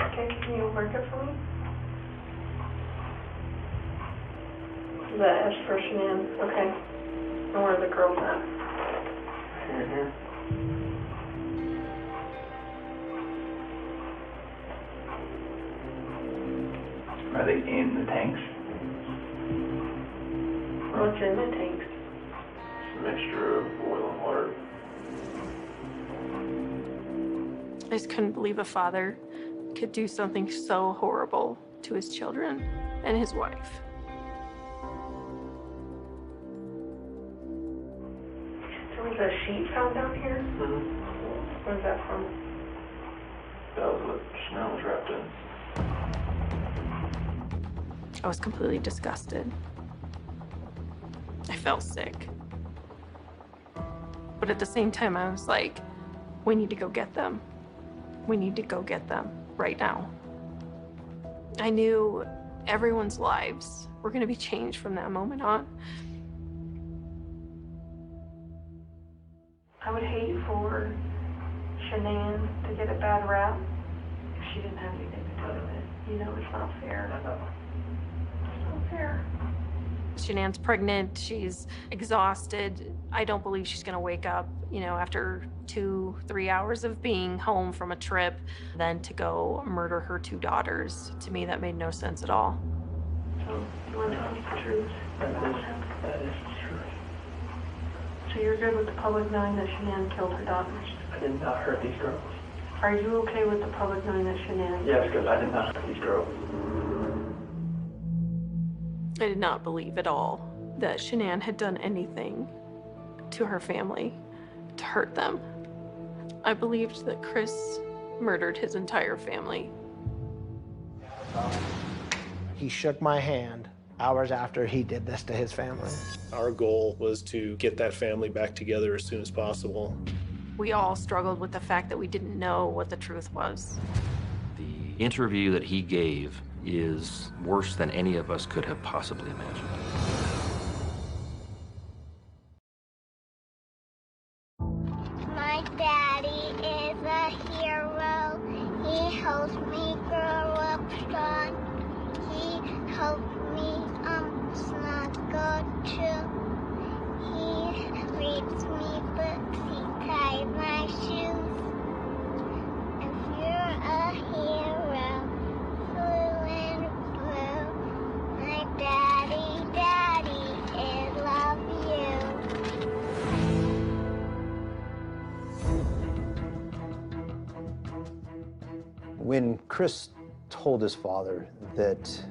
Okay, can you mark it for me? The S for Shanann. Okay. And where are the girls at? Here. Are they in the tanks? What's in the tanks? It's a mixture of oil and water. I just couldn't believe a father could do something so horrible to his children and his wife. There was a sheet found down here? Mm-hmm. Where's that from? That was what Shanann was wrapped in. I was completely disgusted. I felt sick. But at the same time, I was like, we need to go get them. We need to go get them right now. I knew everyone's lives were going to be changed from that moment on. Shanann to get a bad rap if she didn't have anything to do with it. You know, it's not fair. It's not fair. Shanann's pregnant, she's exhausted. I don't believe she's gonna wake up, you know, after 2-3 hours of being home from a trip, then to go murder her 2 daughters. To me, that made no sense at all. So, you want to tell us the truth? That is the truth. So you're good with the public knowing that Shanann killed her daughters? I did not hurt these girls. Are you okay with the public knowing that Shanann? Yes, because I did not hurt these girls. I did not believe at all that Shanann had done anything to her family to hurt them. I believed that Chris murdered his entire family. He shook my hand hours after he did this to his family. Our goal was to get that family back together as soon as possible. We all struggled with the fact that we didn't know what the truth was. The interview that he gave is worse than any of us could have possibly imagined. My daddy is a hero. He helps me grow up strong. He helped me snuggle too. He reads me books. He ties my shoes. If you're a hero, blue and blue, my daddy is love you. When Chris told his father that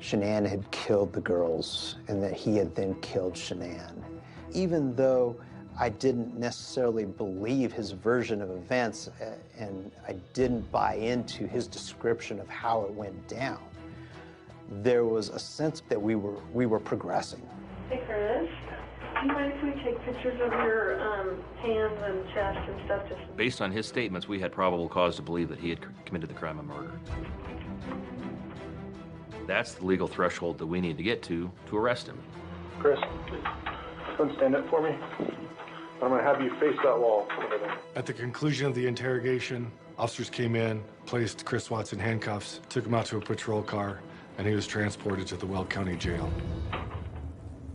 Shanann had killed the girls and that he had then killed Shanann, even though I didn't necessarily believe his version of events and I didn't buy into his description of how it went down, there was a sense that we were progressing. Hey, Chris, do you mind if we take pictures of your hands and chest and stuff? Just Based on his statements, we had probable cause to believe that he had committed the crime of murder. That's the legal threshold that we need to get to arrest him. Chris, come stand up for me. I'm going to have you face that wall over there. At the conclusion of the interrogation, officers came in, placed Chris Watts in handcuffs, took him out to a patrol car, and he was transported to the Weld County Jail.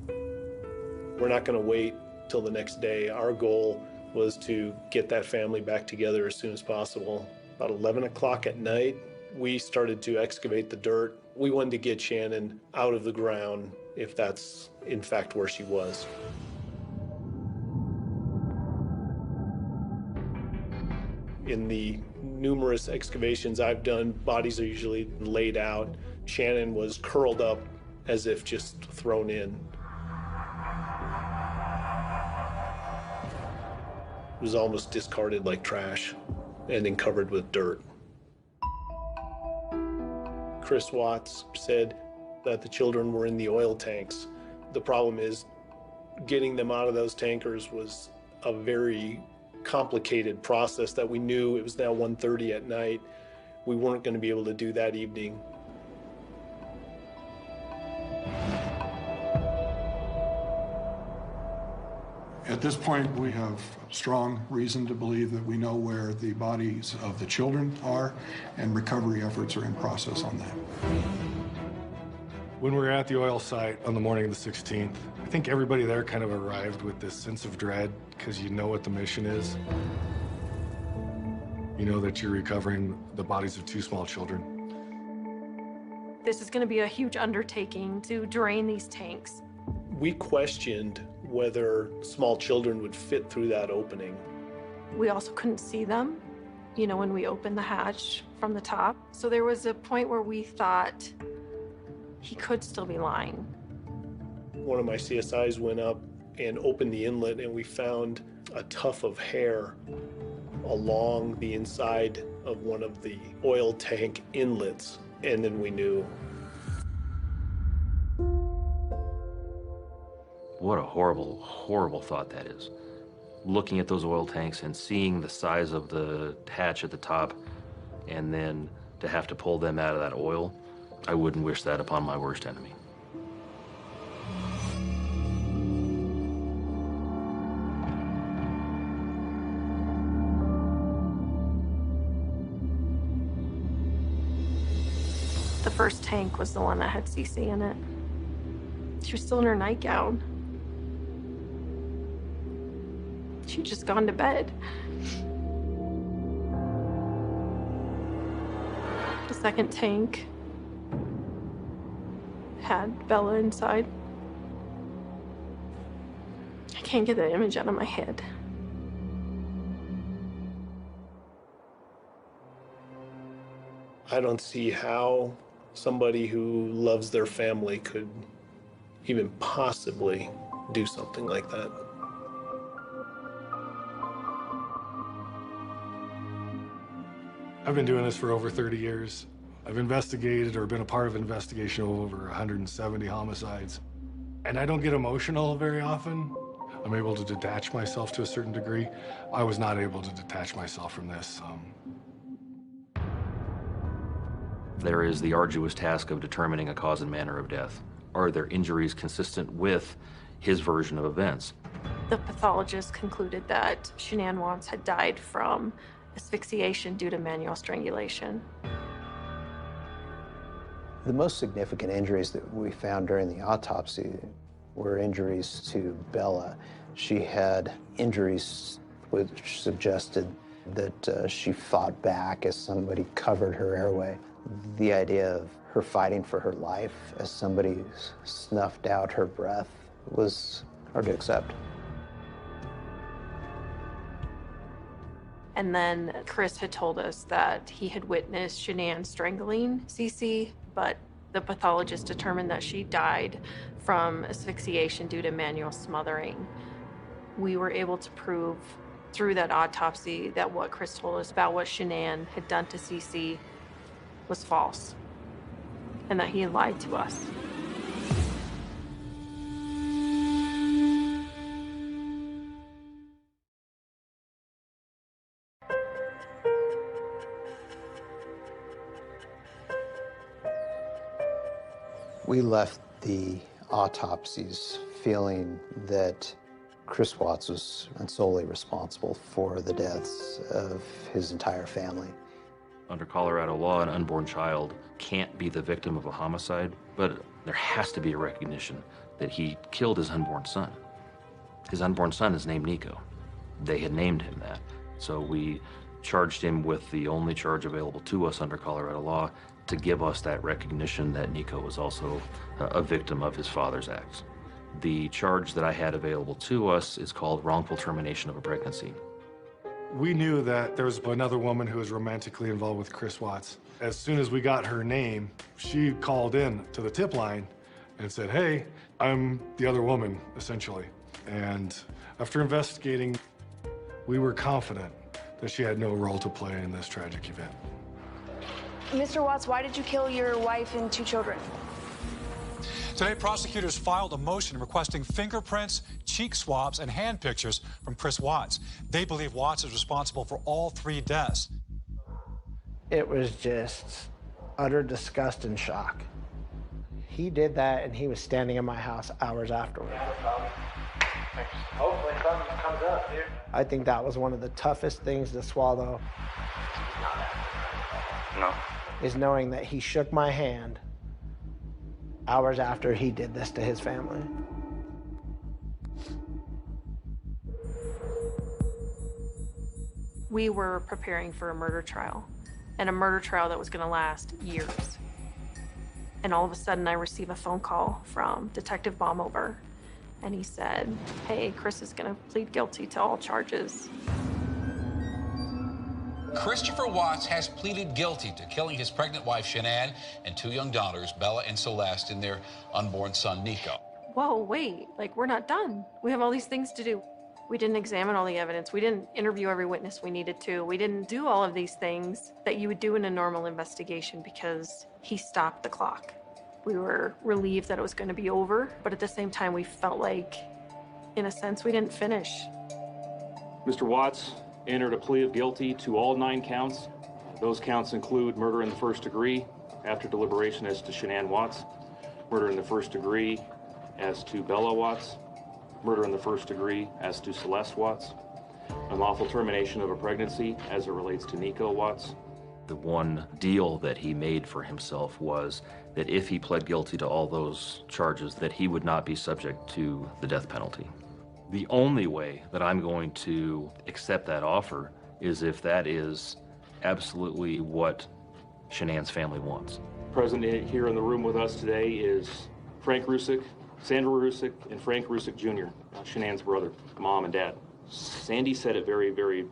We're not going to wait till the next day. Our goal was to get that family back together as soon as possible. About 11 o'clock at night, we started to excavate the dirt. We wanted to get Shanann out of the ground if that's in fact where she was. In the numerous excavations I've done, bodies are usually laid out. Shanann was curled up as if just thrown in. It was almost discarded like trash and then covered with dirt. Chris Watts said that the children were in the oil tanks. The problem is getting them out of those tankers was a very complicated process that we knew. It was now 1:30 at night. We weren't going to be able to do that evening. At this point, we have strong reason to believe that we know where the bodies of the children are, and recovery efforts are in process on that. When we were at the oil site on the morning of the 16th, I think everybody there kind of arrived with this sense of dread because you know what the mission is. You know that you're recovering the bodies of 2 small children. This is going to be a huge undertaking to drain these tanks. We questioned whether small children would fit through that opening. We also couldn't see them, you know, when we opened the hatch from the top. So there was a point where we thought he could still be lying. One of my CSIs went up and opened the inlet, and we found a tuft of hair along the inside of one of the oil tank inlets, and then we knew. What a horrible, horrible thought that is. Looking at those oil tanks and seeing the size of the hatch at the top, and then to have to pull them out of that oil, I wouldn't wish that upon my worst enemy. first tank was the one that had Cece in it. She was still in her nightgown. She'd just gone to bed. The second tank had Bella inside. I can't get that image out of my head. I don't see how somebody who loves their family could even possibly do something like that. I've been doing this for over 30 years. I've investigated or been a part of an investigation of over 170 homicides. And I don't get emotional very often. I'm able to detach myself to a certain degree. I was not able to detach myself from this. There is the arduous task of determining a cause and manner of death. Are there injuries consistent with his version of events? The pathologist concluded that Shanann Watts had died from asphyxiation due to manual strangulation. The most significant injuries that we found during the autopsy were injuries to Bella. She had injuries which suggested that she fought back as somebody covered her airway. The idea of her fighting for her life as somebody snuffed out her breath was hard to accept. And then Chris had told us that he had witnessed Shanann strangling Cece, but the pathologist determined that she died from asphyxiation due to manual smothering. We were able to prove through that autopsy that what Chris told us about what Shanann had done to Cece was false, and that he had lied to us. We left the autopsies feeling that Chris Watts was solely responsible for the deaths of his entire family. Under Colorado law, an unborn child can't be the victim of a homicide, but there has to be a recognition that he killed his unborn son. His unborn son is named Nico. They had named him that. So we charged him with the only charge available to us under Colorado law to give us that recognition that Nico was also a victim of his father's acts. The charge that I had available to us is called wrongful termination of a pregnancy. We knew that there was another woman who was romantically involved with Chris Watts. As soon as we got her name, she called in to the tip line and said, "Hey, I'm the other woman," essentially. And after investigating, we were confident that she had no role to play in this tragic event. Mr. Watts, why did you kill your wife and 2 children? Today, prosecutors filed a motion requesting fingerprints, cheek swabs, and hand pictures from Chris Watts. They believe Watts is responsible for all 3 deaths. It was just utter disgust and shock. He did that, and he was standing in my house hours afterward. Hopefully something comes up, dude. I think that was one of the toughest things to swallow. No. Is knowing that he shook my hand hours after he did this to his family. We were preparing for a murder trial, and a murder trial that was going to last years. And all of a sudden, I receive a phone call from Detective Baumover, and he said, "Hey, Chris is going to plead guilty to all charges." Christopher Watts has pleaded guilty to killing his pregnant wife, Shanann, and 2 young daughters, Bella and Celeste, and their unborn son, Nico. Whoa, wait, like, we're not done. We have all these things to do. We didn't examine all the evidence. We didn't interview every witness we needed to. We didn't do all of these things that you would do in a normal investigation because he stopped the clock. We were relieved that it was going to be over, but at the same time, we felt like, in a sense, we didn't finish. Mr. Watts entered a plea of guilty to all 9 counts. Those counts include murder in the first degree after deliberation as to Shanann Watts, murder in the first degree as to Bella Watts, murder in the first degree as to Celeste Watts, unlawful termination of a pregnancy as it relates to Nico Watts, The one deal that he made for himself was that if he pled guilty to all those charges, that he would not be subject to the death penalty. The only way that I'm going to accept that offer is if that is absolutely what Shanann's family wants. Present here in the room with us today is Frank Rusick, Sandra Rusick, and Frank Rusick Jr., Shanann's brother, mom and dad. Sandy said it very, very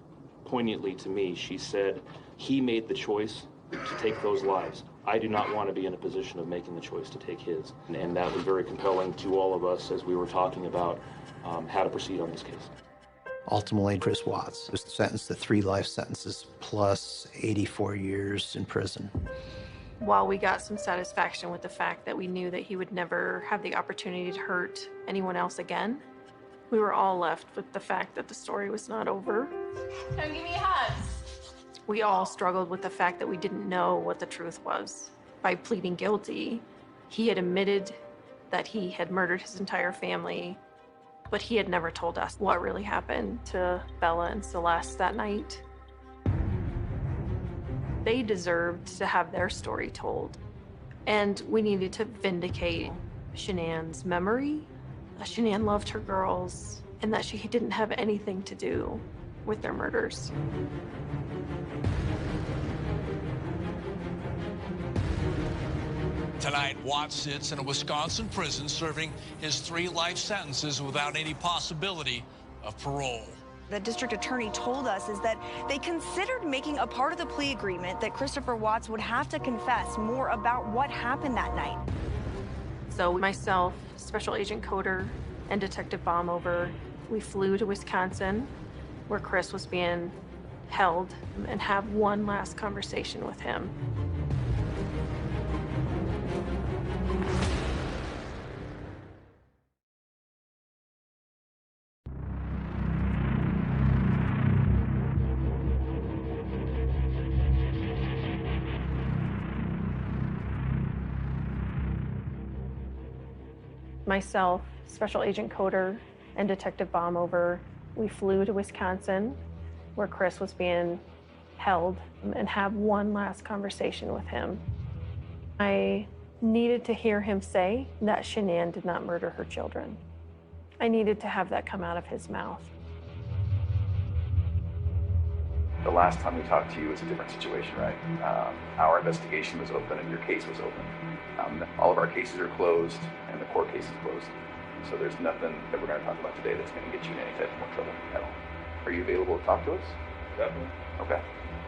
poignantly to me. She said, he made the choice to take those lives. I do not want to be in a position of making the choice to take his. And that was very compelling to all of us as we were talking about how to proceed on this case. Ultimately, Chris Watts was sentenced to 3 life sentences plus 84 years in prison. While we got some satisfaction with the fact that we knew that he would never have the opportunity to hurt anyone else again, we were all left with the fact that the story was not over. Come give me hugs. We all struggled with the fact that we didn't know what the truth was. By pleading guilty, he had admitted that he had murdered his entire family, but he had never told us what really happened to Bella and Celeste that night. They deserved to have their story told, and we needed to vindicate Shanann's memory, that Shanann loved her girls, and that she didn't have anything to do with their murders. Tonight, Watts sits in a Wisconsin prison serving his 3 life sentences without any possibility of parole. The district attorney told us is that they considered making a part of the plea agreement that Christopher Watts would have to confess more about what happened that night. So myself, Special Agent Coder, and Detective Baumover, we flew to Wisconsin, where Chris was being held, and have one last conversation with him. Myself, Special Agent Coder, and Detective Baumover, we flew to Wisconsin, where Chris was being held, and have one last conversation with him. I needed to hear him say that Shanann did not murder her children. I needed to have that come out of his mouth. The last time we talked to you was a different situation, right? Our investigation was open and your case was open. All of our cases are closed and the court case is closed. So there's nothing that we're going to talk about today that's going to get you in any type of more trouble at all. Are you available to talk to us? Definitely. Okay.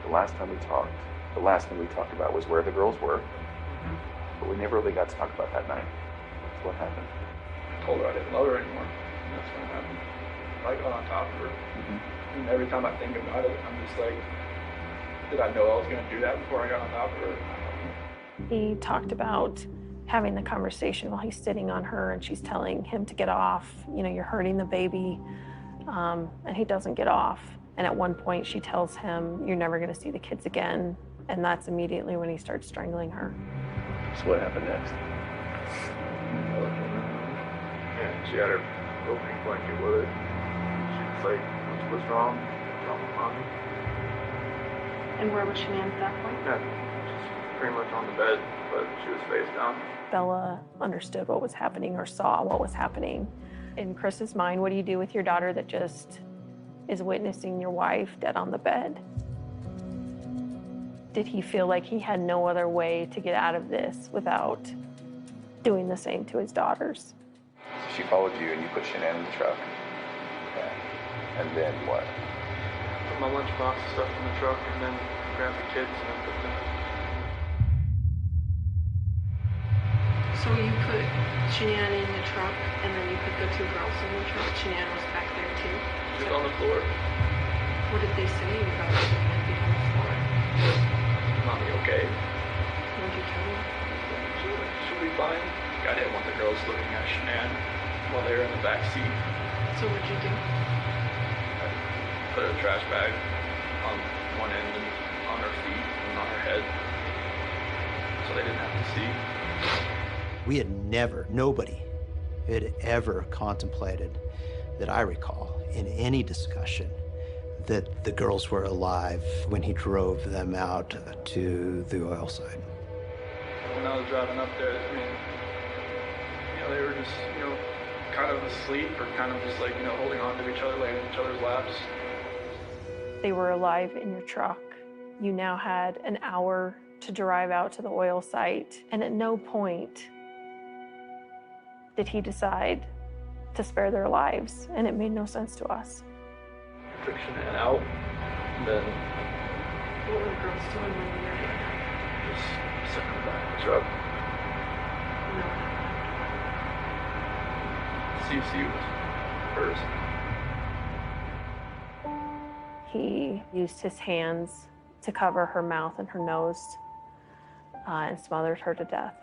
The last thing we talked about was where the girls were, but we never really got to talk about that night. So what happened? I told her I didn't love her anymore. And that's what happened. I got on top of her. And every time I think about it, I'm just like, did I know I was going to do that before I got on top of her? He talked about having the conversation while he's sitting on her and she's telling him to get off. You know, you're hurting the baby. And he doesn't get off. And at one point she tells him, you're never going to see the kids again. And that's immediately when he starts strangling her. So what happened next? Yeah, she had her opening blanket with her. She was like, what's wrong? What's wrong with mommy? And where was Shanann at that point? Yeah, she's pretty much on the bed, but she was face down. Bella understood what was happening or saw what was happening. In Chris's mind, what do you do with your daughter that just is witnessing your wife dead on the bed? Did he feel like he had no other way to get out of this without doing the same to his daughters? She followed you and you put Shanann in the truck. Okay. And then what? Put my lunchbox and stuff in the truck and then grabbed the kids and then put them. So you put Shanann in the truck and then you put the 2 girls in the truck. Shanann was back there too? She was on the floor. What did they say about Shanann being on the floor? Mommy, okay? What did you tell her? She'll be fine. I didn't want the girls looking at Shanann while they were in the back seat. So what'd you do? I put a trash bag on one end and on her feet and on her head so they didn't have to see. We had nobody had ever contemplated, that I recall, in any discussion, that the girls were alive when he drove them out to the oil site. When I was driving up there, I mean, they were just, kind of asleep or kind of just like, holding on to each other, laying in each other's laps. They were alive in your truck. You now had an hour to drive out to the oil site, and at no point did he decide to spare their lives, and it made no sense to us. Took Shanann out, and then what were the girls doing when we were here? Just sitting in the back of the truck. CC was hers. He used his hands to cover her mouth and her nose and smothered her to death.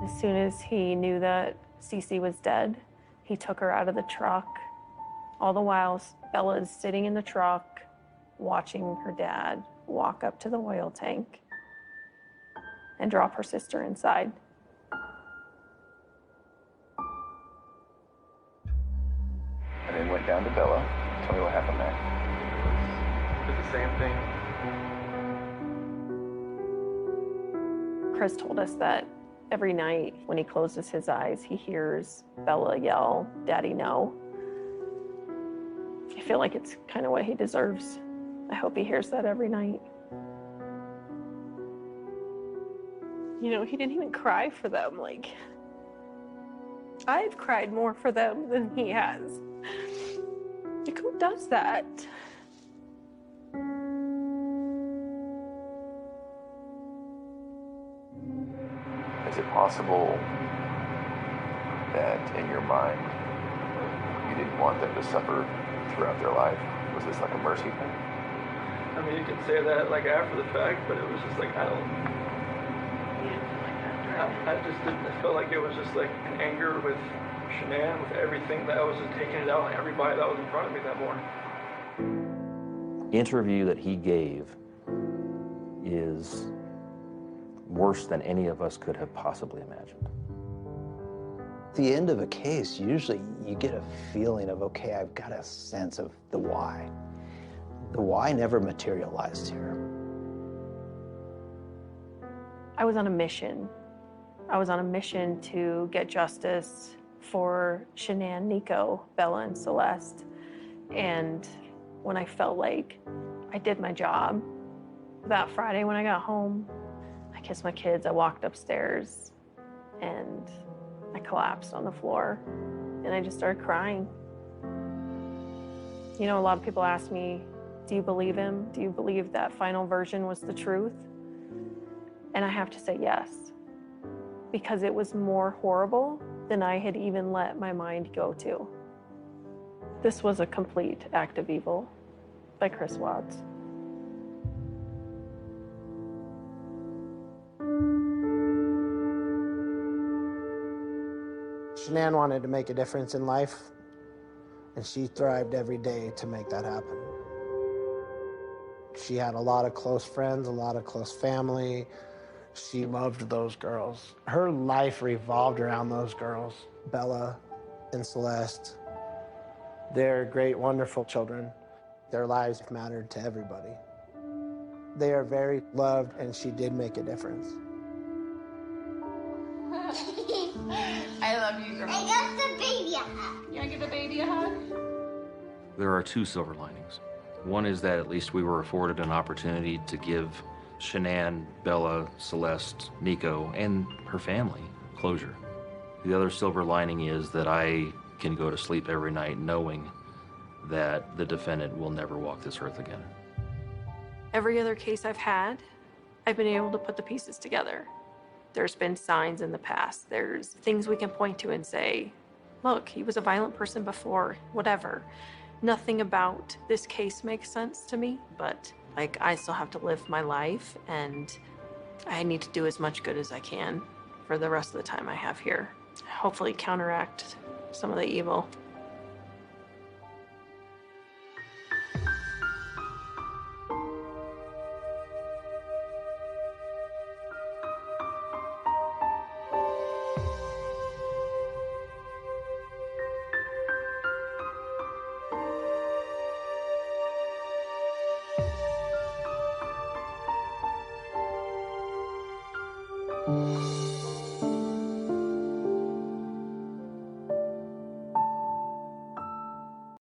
As soon as he knew that CC was dead, he took her out of the truck. All the while, Bella is sitting in the truck, watching her dad walk up to the oil tank and drop her sister inside. And then went down to Bella. Tell me what happened there. Did the same thing. Chris told us that every night when he closes his eyes, he hears Bella yell, "Daddy, no." I feel like it's kind of what he deserves. I hope he hears that every night. He didn't even cry for them. Like, I've cried more for them than he has. Like, who does that? Is it possible that in your mind you didn't want them to suffer throughout their life? Was this like a mercy thing? I mean, you can say that like after the fact, but it was just like, I just didn't. I felt like it was just like an anger with Shanann, with everything that I was just taking it out on everybody that was in front of me that morning. Interview that he gave is worse than any of us could have possibly imagined. At the end of a case, usually you get a feeling of, okay, I've got a sense of the why. The why never materialized here. I was on a mission. I was on a mission to get justice for Shanann, Nico, Bella, and Celeste. And when I felt like I did my job, that Friday when I got home, I kissed my kids, I walked upstairs, and I collapsed on the floor, and I just started crying. A lot of people ask me, do you believe him? Do you believe that final version was the truth? And I have to say yes, because it was more horrible than I had even let my mind go to. This was a complete act of evil by Chris Watts. Shanann wanted to make a difference in life, and she thrived every day to make that happen. She had a lot of close friends, a lot of close family. She loved those girls. Her life revolved around those girls, Bella and Celeste. They're great, wonderful children. Their lives mattered to everybody. They are very loved, and she did make a difference. I love you, girl. I got the baby a hug. You want to give the baby a hug? There are two silver linings. One is that at least we were afforded an opportunity to give Shanann, Bella, Celeste, Nico, and her family closure. The other silver lining is that I can go to sleep every night knowing that the defendant will never walk this earth again. Every other case I've had, I've been able to put the pieces together. There's been signs in the past. There's things we can point to and say, look, he was a violent person before, whatever. Nothing about this case makes sense to me, but I still have to live my life, and I need to do as much good as I can for the rest of the time I have here. Hopefully counteract some of the evil. Bye.